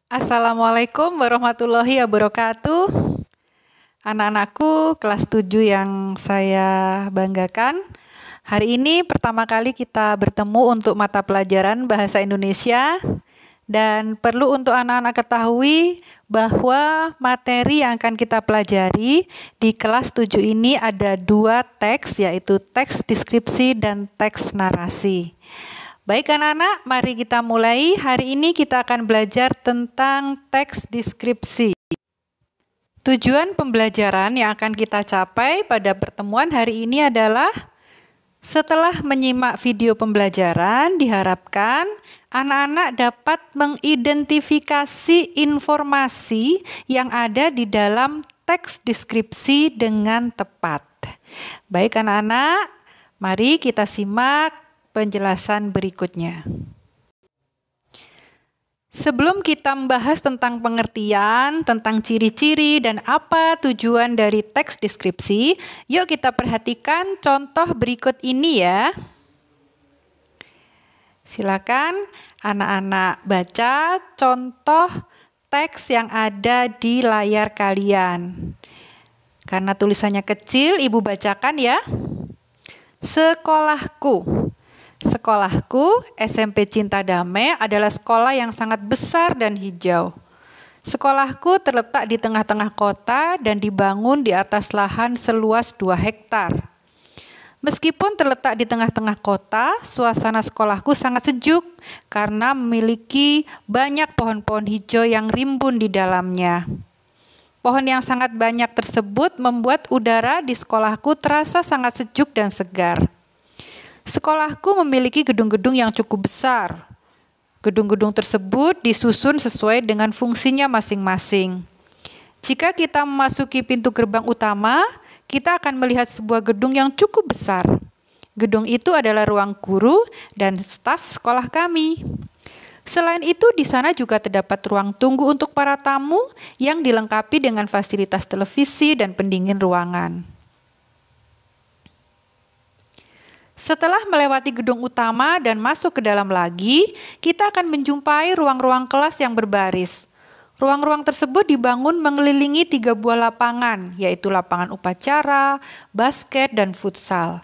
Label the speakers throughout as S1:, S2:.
S1: Assalamualaikum warahmatullahi wabarakatuh. Anak-anakku kelas 7 yang saya banggakan. Hari ini pertama kali kita bertemu untuk mata pelajaran Bahasa Indonesia. Dan perlu untuk anak-anak ketahui bahwa materi yang akan kita pelajari di kelas 7 ini ada 2 teks, yaitu teks deskripsi dan teks narasi. Baik anak-anak, mari kita mulai. Hari ini kita akan belajar tentang teks deskripsi. Tujuan pembelajaran yang akan kita capai pada pertemuan hari ini adalah setelah menyimak video pembelajaran, diharapkan anak-anak dapat mengidentifikasi informasi yang ada di dalam teks deskripsi dengan tepat. Baik anak-anak, mari kita simak penjelasan berikutnya. Sebelum kita membahas tentang pengertian, tentang ciri-ciri dan apa tujuan dari teks deskripsi, yuk kita perhatikan contoh berikut ini ya. Silakan anak-anak baca contoh teks yang ada di layar kalian. Karena tulisannya kecil, Ibu bacakan ya. Sekolahku. Sekolahku, SMP Cinta Damai, adalah sekolah yang sangat besar dan hijau. Sekolahku terletak di tengah-tengah kota dan dibangun di atas lahan seluas 2 hektar. Meskipun terletak di tengah-tengah kota, suasana sekolahku sangat sejuk karena memiliki banyak pohon-pohon hijau yang rimbun di dalamnya. Pohon yang sangat banyak tersebut membuat udara di sekolahku terasa sangat sejuk dan segar. Sekolahku memiliki gedung-gedung yang cukup besar. Gedung-gedung tersebut disusun sesuai dengan fungsinya masing-masing. Jika kita memasuki pintu gerbang utama, kita akan melihat sebuah gedung yang cukup besar. Gedung itu adalah ruang guru dan staf sekolah kami. Selain itu, di sana juga terdapat ruang tunggu untuk para tamu yang dilengkapi dengan fasilitas televisi dan pendingin ruangan. Setelah melewati gedung utama dan masuk ke dalam lagi, kita akan menjumpai ruang-ruang kelas yang berbaris. Ruang-ruang tersebut dibangun mengelilingi 3 buah lapangan, yaitu lapangan upacara, basket, dan futsal.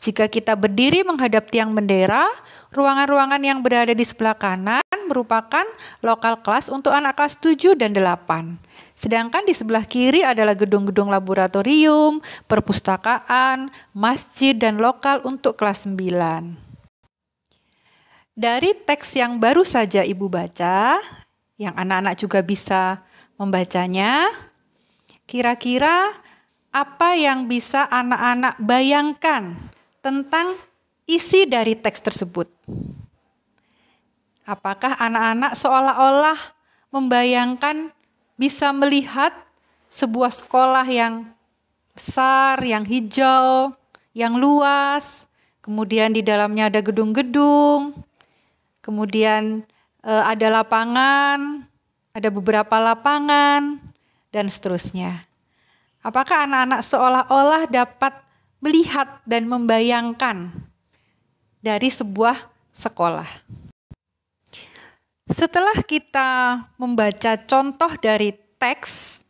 S1: Jika kita berdiri menghadap tiang bendera, ruangan-ruangan yang berada di sebelah kanan merupakan lokal kelas untuk anak kelas 7 dan 8. Sedangkan di sebelah kiri adalah gedung-gedung laboratorium, perpustakaan, masjid, dan lokal untuk kelas 9. Dari teks yang baru saja Ibu baca, yang anak-anak juga bisa membacanya, kira-kira apa yang bisa anak-anak bayangkan tentang isi dari teks tersebut? Apakah anak-anak seolah-olah membayangkan bisa melihat sebuah sekolah yang besar, yang hijau, yang luas, kemudian di dalamnya ada gedung-gedung, kemudian ada lapangan, ada beberapa lapangan, dan seterusnya. Apakah anak-anak seolah-olah dapat melihat dan membayangkan dari sebuah sekolah? Setelah kita membaca contoh dari teks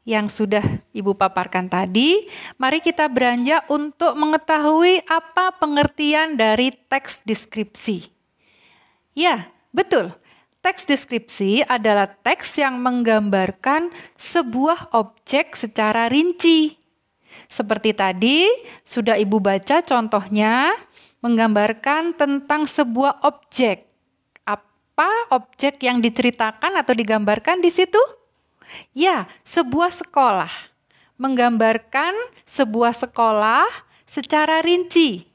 S1: yang sudah Ibu paparkan tadi, mari kita beranjak untuk mengetahui apa pengertian dari teks deskripsi. Ya, betul. Teks deskripsi adalah teks yang menggambarkan sebuah objek secara rinci. Seperti tadi, sudah Ibu baca contohnya, menggambarkan tentang sebuah objek. Apa objek yang diceritakan atau digambarkan di situ? Ya, sebuah sekolah. Menggambarkan sebuah sekolah secara rinci.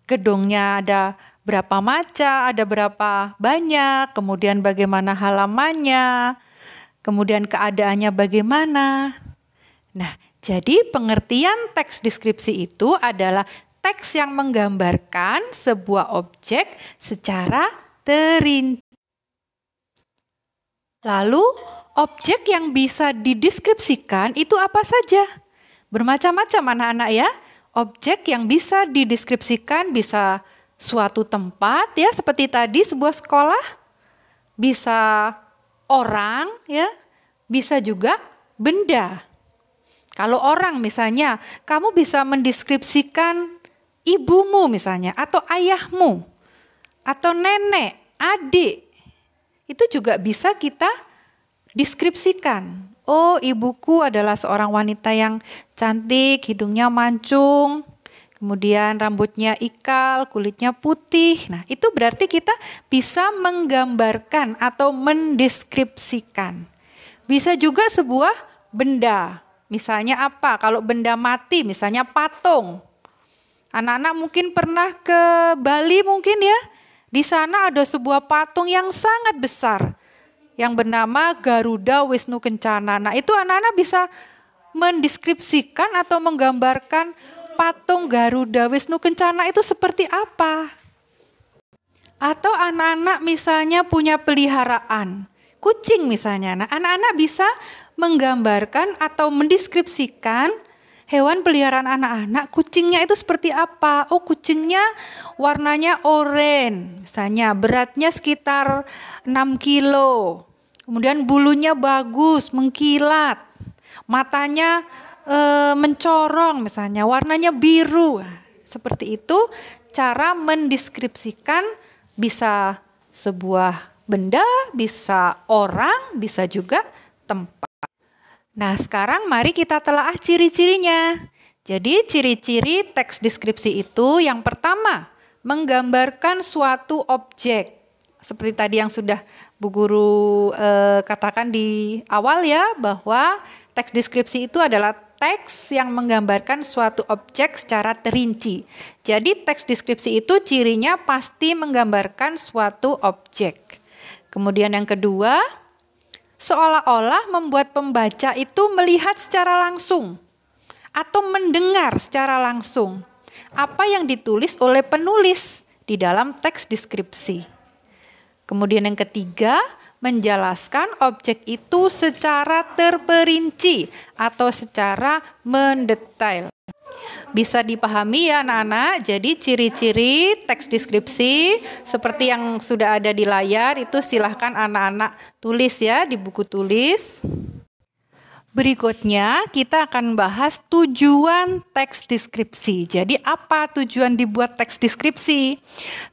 S1: Gedungnya ada berapa macam, ada berapa banyak, kemudian bagaimana halamannya, kemudian keadaannya bagaimana. Nah, jadi pengertian teks deskripsi itu adalah teks yang menggambarkan sebuah objek secara terinci. Lalu, objek yang bisa dideskripsikan itu apa saja? Bermacam-macam anak-anak ya. Objek yang bisa dideskripsikan bisa suatu tempat ya, seperti tadi sebuah sekolah, bisa orang ya, bisa juga benda. Kalau orang misalnya, kamu bisa mendeskripsikan ibumu misalnya, atau ayahmu, atau nenek, adik. Itu juga bisa kita deskripsikan. Oh, ibuku adalah seorang wanita yang cantik, hidungnya mancung, kemudian rambutnya ikal, kulitnya putih. Nah, itu berarti kita bisa menggambarkan atau mendeskripsikan. Bisa juga sebuah benda. Misalnya apa? Kalau benda mati, misalnya patung. Anak-anak mungkin pernah ke Bali mungkin ya. Di sana ada sebuah patung yang sangat besar yang bernama Garuda Wisnu Kencana. Nah, itu anak-anak bisa mendeskripsikan atau menggambarkan patung Garuda Wisnu Kencana itu seperti apa. Atau anak-anak misalnya punya peliharaan, kucing misalnya. Nah, anak-anak bisa menggambarkan atau mendeskripsikan hewan peliharaan anak-anak, kucingnya itu seperti apa. Oh, kucingnya warnanya oranye, misalnya beratnya sekitar 6 kilo. Kemudian bulunya bagus, mengkilat. Matanya mencorong misalnya, warnanya biru. Seperti itu cara mendeskripsikan, bisa sebuah benda, bisa orang, bisa juga tempat. Nah, sekarang mari kita telaah ciri-cirinya. Jadi ciri-ciri teks deskripsi itu yang pertama, menggambarkan suatu objek. Seperti tadi yang sudah Bu Guru katakan di awal ya, bahwa teks deskripsi itu adalah teks yang menggambarkan suatu objek secara terinci. Jadi teks deskripsi itu cirinya pasti menggambarkan suatu objek. Kemudian yang kedua, seolah-olah membuat pembaca itu melihat secara langsung atau mendengar secara langsung apa yang ditulis oleh penulis di dalam teks deskripsi. Kemudian yang ketiga, menjelaskan objek itu secara terperinci atau secara mendetail. Bisa dipahami ya anak-anak. Jadi ciri-ciri teks deskripsi seperti yang sudah ada di layar itu silahkan anak-anak tulis ya di buku tulis. Berikutnya kita akan bahas tujuan teks deskripsi. Jadi apa tujuan dibuat teks deskripsi?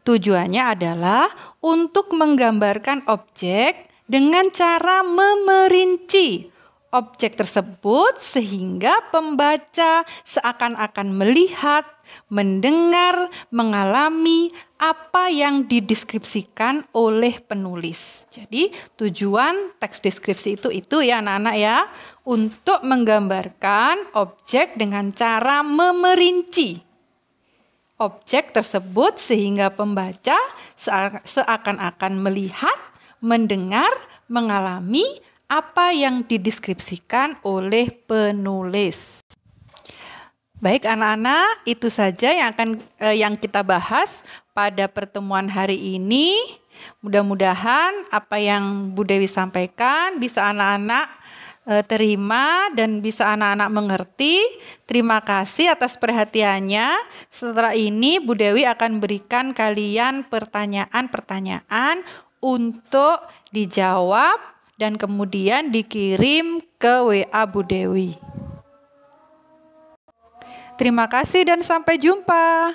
S1: Tujuannya adalah untuk menggambarkan objek dengan cara memerinci objek tersebut sehingga pembaca seakan-akan melihat, mendengar, mengalami apa yang dideskripsikan oleh penulis. Jadi tujuan teks deskripsi itu ya anak-anak ya, untuk menggambarkan objek dengan cara memerinci objek tersebut sehingga pembaca seakan-akan melihat, mendengar, mengalami apa yang dideskripsikan oleh penulis. Baik anak-anak, itu saja yang kita bahas pada pertemuan hari ini. Mudah-mudahan apa yang Bu Dewi sampaikan bisa anak-anak terima dan bisa anak-anak mengerti. Terima kasih atas perhatiannya. Setelah ini Bu Dewi akan berikan kalian pertanyaan-pertanyaan untuk dijawab dan kemudian dikirim ke WA Bu Dewi. Terima kasih dan sampai jumpa.